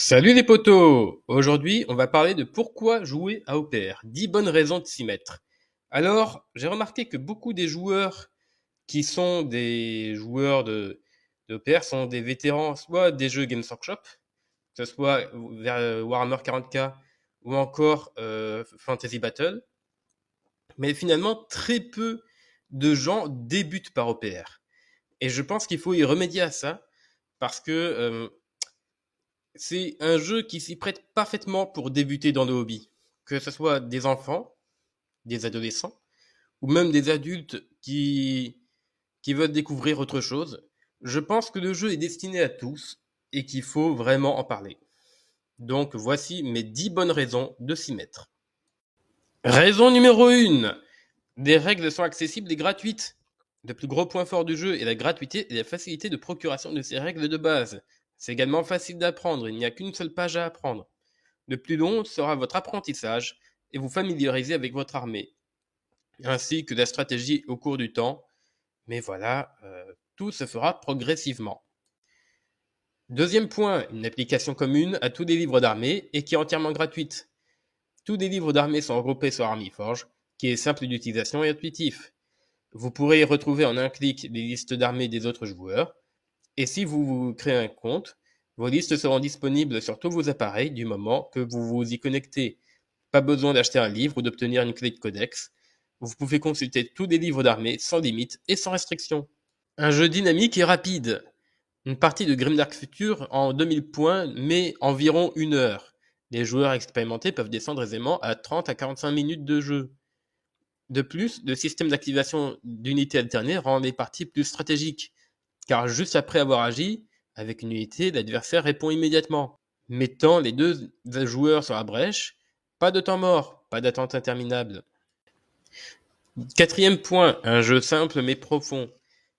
Salut les potos! Aujourd'hui, on va parler de pourquoi jouer à OPR. 10 bonnes raisons de s'y mettre. Alors, j'ai remarqué que beaucoup des joueurs qui sont des joueurs de OPR sont des vétérans, soit des jeux Games Workshop, que ce soit vers Warhammer 40K ou encore Fantasy Battle. Mais finalement, très peu de gens débutent par OPR. Et je pense qu'il faut y remédier à ça parce que c'est un jeu qui s'y prête parfaitement pour débuter dans le hobby. Que ce soit des enfants, des adolescents, ou même des adultes qui veulent découvrir autre chose. Je pense que le jeu est destiné à tous et qu'il faut vraiment en parler. Donc voici mes 10 bonnes raisons de s'y mettre. Raison numéro 1. Des règles sont accessibles et gratuites. Le plus gros point fort du jeu est la gratuité et la facilité de procuration de ces règles de base. C'est également facile d'apprendre, il n'y a qu'une seule page à apprendre. Le plus long sera votre apprentissage et vous familiariser avec votre armée, ainsi que la stratégie au cours du temps. Mais voilà, tout se fera progressivement. Deuxième point, une application commune à tous les livres d'armée et qui est entièrement gratuite. Tous les livres d'armée sont regroupés sur Armyforge, qui est simple d'utilisation et intuitif. Vous pourrez y retrouver en un clic les listes d'armées des autres joueurs, et si vous créez un compte, vos listes seront disponibles sur tous vos appareils du moment que vous vous y connectez. Pas besoin d'acheter un livre ou d'obtenir une clé de codex. Vous pouvez consulter tous les livres d'armée sans limite et sans restriction. Un jeu dynamique et rapide. Une partie de Grimdark Future en 2000 points met environ 1 heure. Les joueurs expérimentés peuvent descendre aisément à 30 à 45 minutes de jeu. De plus, le système d'activation d'unités alternées rend les parties plus stratégiques, car juste après avoir agi, avec une unité, l'adversaire répond immédiatement, mettant les deux joueurs sur la brèche. Pas de temps mort, pas d'attente interminable. Quatrième point, un jeu simple mais profond.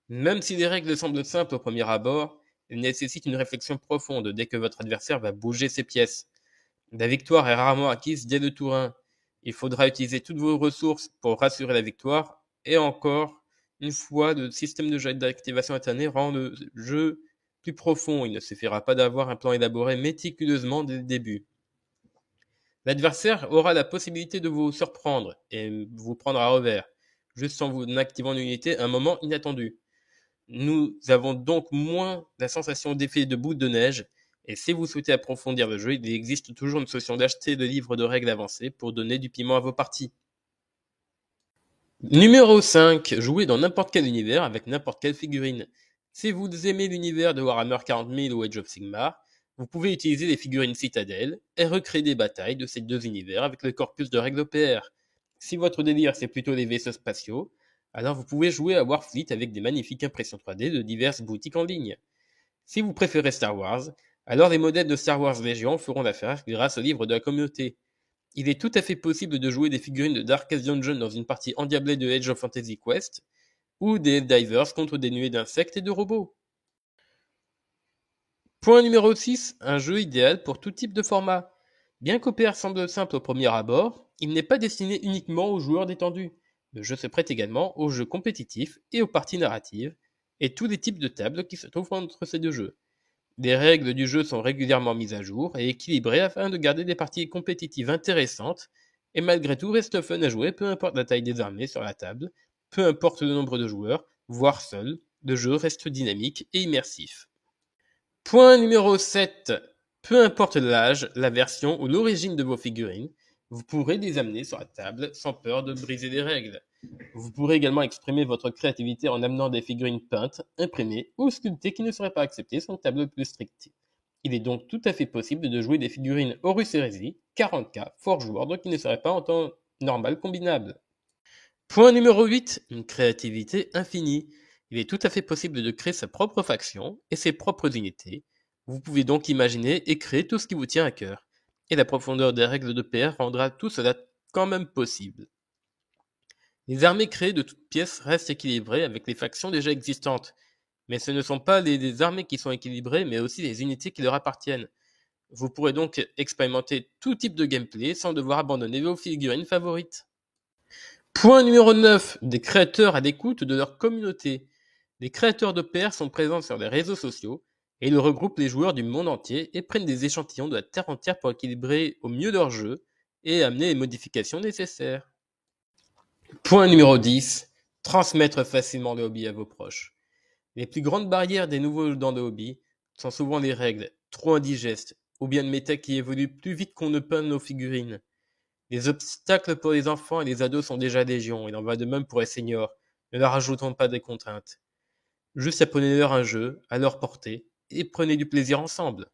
Même si les règles semblent simples au premier abord, elles nécessitent une réflexion profonde dès que votre adversaire va bouger ses pièces. La victoire est rarement acquise dès le tour 1. Il faudra utiliser toutes vos ressources pour rassurer la victoire, et encore, une fois, le système de jeu d'activation alternée rend le jeu plus profond. Il ne suffira pas d'avoir un plan élaboré méticuleusement dès le début. L'adversaire aura la possibilité de vous surprendre et vous prendre à revers, juste en vous activant une unité à un moment inattendu. Nous avons donc moins la sensation d'effet de boule de neige, et si vous souhaitez approfondir le jeu, il existe toujours une solution d'acheter le livre de règles avancées pour donner du piment à vos parties. Numéro 5. Jouez dans n'importe quel univers avec n'importe quelle figurine. Si vous aimez l'univers de Warhammer 40 000 ou Age of Sigmar, vous pouvez utiliser les figurines Citadel et recréer des batailles de ces deux univers avec le corpus de règles OPR. Si votre délire c'est plutôt les vaisseaux spatiaux, alors vous pouvez jouer à Warfleet avec des magnifiques impressions 3D de diverses boutiques en ligne. Si vous préférez Star Wars, alors les modèles de Star Wars Légion feront l'affaire grâce au livre de la communauté. Il est tout à fait possible de jouer des figurines de Darkest Dungeon dans une partie endiablée de Age of Fantasy Quest, ou des Divers contre des nuées d'insectes et de robots. Point numéro 6, un jeu idéal pour tout type de format. Bien qu'OPR semble simple au premier abord, il n'est pas destiné uniquement aux joueurs détendus. Le jeu se prête également aux jeux compétitifs et aux parties narratives, et tous les types de tables qui se trouvent entre ces deux jeux. Les règles du jeu sont régulièrement mises à jour et équilibrées afin de garder des parties compétitives intéressantes, et malgré tout reste fun à jouer, peu importe la taille des armées sur la table, peu importe le nombre de joueurs, voire seul, le jeu reste dynamique et immersif. Point numéro 7. Peu importe l'âge, la version ou l'origine de vos figurines, vous pourrez les amener sur la table sans peur de briser les règles. Vous pourrez également exprimer votre créativité en amenant des figurines peintes, imprimées ou sculptées qui ne seraient pas acceptées sur une table plus stricte. Il est donc tout à fait possible de jouer des figurines Horus Heresy, 40K, Forge World qui ne seraient pas en temps normal combinables. Point numéro 8. Une créativité infinie. Il est tout à fait possible de créer sa propre faction et ses propres unités. Vous pouvez donc imaginer et créer tout ce qui vous tient à cœur. Et la profondeur des règles de PR rendra tout cela quand même possible. Les armées créées de toutes pièces restent équilibrées avec les factions déjà existantes. Mais ce ne sont pas les armées qui sont équilibrées, mais aussi les unités qui leur appartiennent. Vous pourrez donc expérimenter tout type de gameplay sans devoir abandonner vos figurines favorites. Point numéro 9. Des créateurs à l'écoute de leur communauté. Les créateurs de PR sont présents sur les réseaux sociaux Et ils regroupent les joueurs du monde entier et prennent des échantillons de la Terre entière pour équilibrer au mieux leur jeu et amener les modifications nécessaires. Point numéro 10. Transmettre facilement le hobby à vos proches. Les plus grandes barrières des nouveaux dans le hobby sont souvent les règles, trop indigestes, ou bien le méta qui évolue plus vite qu'on ne peint nos figurines. Les obstacles pour les enfants et les ados sont déjà légion, il en va de même pour les seniors. Ne leur ajoutons pas des contraintes. Juste apprenez-leur un jeu, à leur portée, et prenez du plaisir ensemble.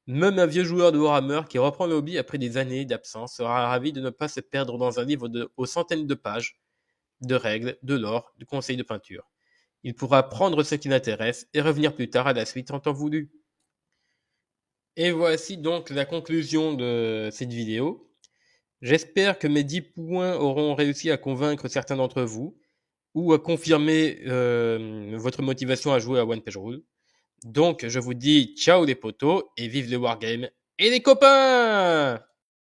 Même un vieux joueur de Warhammer qui reprend le hobby après des années d'absence sera ravi de ne pas se perdre dans un livre aux centaines de pages, de règles, de lore, de conseils de peinture. Il pourra prendre ce qui l'intéresse et revenir plus tard à la suite en temps voulu. Et voici donc la conclusion de cette vidéo. J'espère que mes 10 points auront réussi à convaincre certains d'entre vous ou à confirmer votre motivation à jouer à One Page Rule. Donc je vous dis ciao les potos et vive le wargame et les copains!